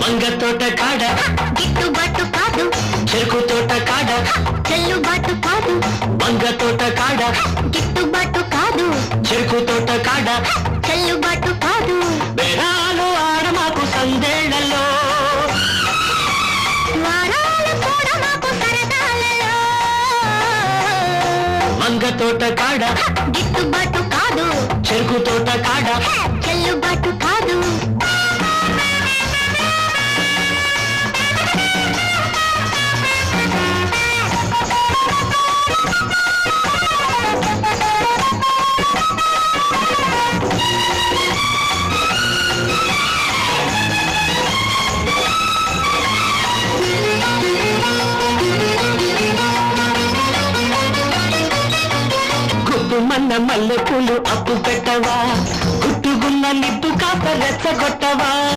వంగ తోట కాడ గిట్టుబాటు కాదు, చెరుకు తోట కాడ చెల్లుబాటు కాదు, వంగ తోట కాడ గిట్టుబాటు కాదు, చెరుకు తోట కాడ చెల్లుబాటు కాదు. బేరాలు ఆడమాకు సందేళ్లలో, వారాలు కూడా మాకు సరదాలలో. వంగ తోట కాడ గిట్టుబాటు కాదు, చెరుకు తోట కాడ చెల్లుబాటు కాదు. గుట్టుమన్న మల్లెపూలు అప్పు పెట్టవా, గుట్టుగున్న నిప్పు కాప రెచ్చగొట్టవా.